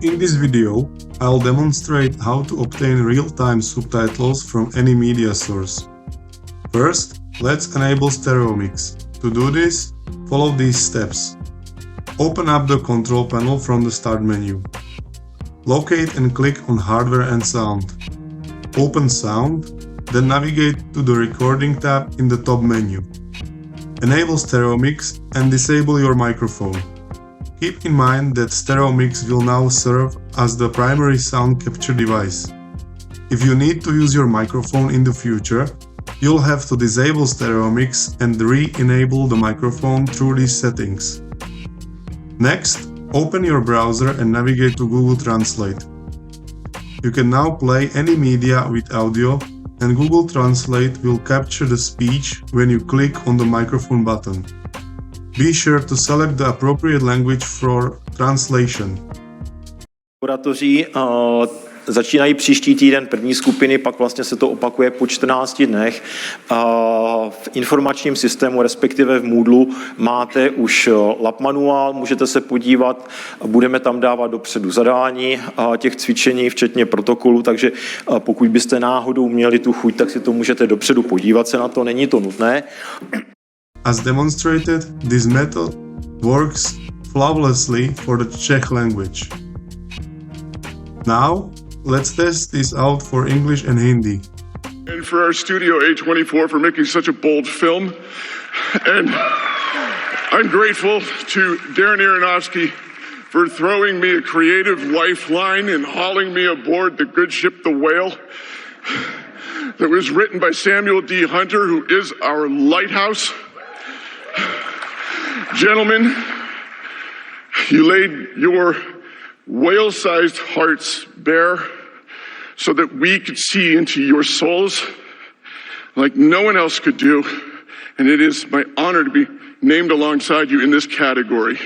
In this video, I'll demonstrate how to obtain real-time subtitles from any media source. First, let's enable stereo mix. To do this, follow these steps. Open up the control panel from the Start menu. Locate and click on Hardware and Sound. Open Sound, then navigate to the Recording tab in the top menu. Enable stereo mix and disable your microphone. Keep in mind that stereo mix will now serve as the primary sound capture device. If you need to use your microphone in the future, you'll have to disable stereo mix and re-enable the microphone through these settings. Next, open your browser and navigate to Google Translate. You can now play any media with audio, and Google Translate will capture the speech when you click on the microphone button. Be sure to select the appropriate language for translation. Laboratoří začínají příští týden první skupiny, pak vlastně se to opakuje po 14 dnech. V informačním systému, respektive v Moodlu, máte už lab manuál, můžete se podívat, budeme tam dávat dopředu zadání těch cvičení, včetně protokolu, takže pokud byste náhodou měli tu chuť, tak si to můžete dopředu podívat se na to, není to nutné. As demonstrated, this method works flawlessly for the Czech language. Now, let's test this out for English and Hindi. And for our Studio A24 for making such a bold film. And I'm grateful to Darren Aronofsky for throwing me a creative lifeline and hauling me aboard the good ship The Whale that was written by Samuel D. Hunter, who is our lighthouse. Gentlemen, you laid your whale-sized hearts bare so that we could see into your souls like no one else could do, and it is my honor to be named alongside you in this category.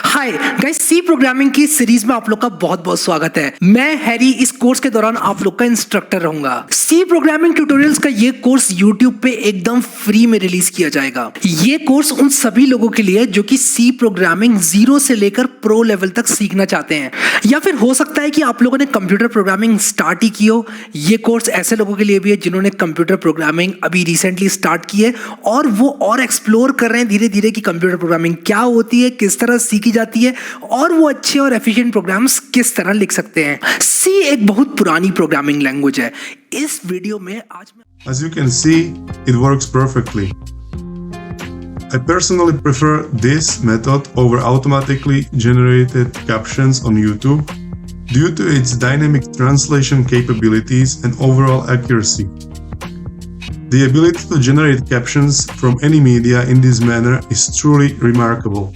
Hi guys, C programming की series में आप लोग का बहुत बहुत स्वागत है। मैं हैरी इस कोर्स के दौरान आप लोग का इंस्ट्रक्टर रहूंगा। सी प्रोग्रामिंग ट्यूटोरियल्स का ये कोर्स यूट्यूब पे एकदम फ्री में रिलीज किया जाएगा। ये कोर्स उन सभी लोगों के लिए जो कि सी प्रोग्रामिंग 0 से लेकर प्रो लेवल तक सीखना चाहते हैं, या फिर हो सकता है कि आप लोगों ने कंप्यूटर प्रोग्रामिंग स्टार्ट ही की हो। ये कोर्स ऐसे लोगों के लिए भी है जिन्होंने कंप्यूटर प्रोग्रामिंग अभी रिसेंटली स्टार्ट की है और वो और एक्सप्लोर कर रहे हैं धीरे धीरे कि कंप्यूटर प्रोग्रामिंग क्या होती है, किस तरह सीखी जाती है और वो अच्छे और एफिशिएंट प्रोग्राम्स किस तरह लिख सकते हैं। सी एक बहुत पुरानी प्रोग्रामिंग लैंग्वेज है। इस वीडियो में आज मैं As you can see, it works perfectly. I personally prefer this method over automatically generated captions on YouTube due to its dynamic translation capabilities and overall accuracy. The ability to generate captions from any media in this manner is truly remarkable.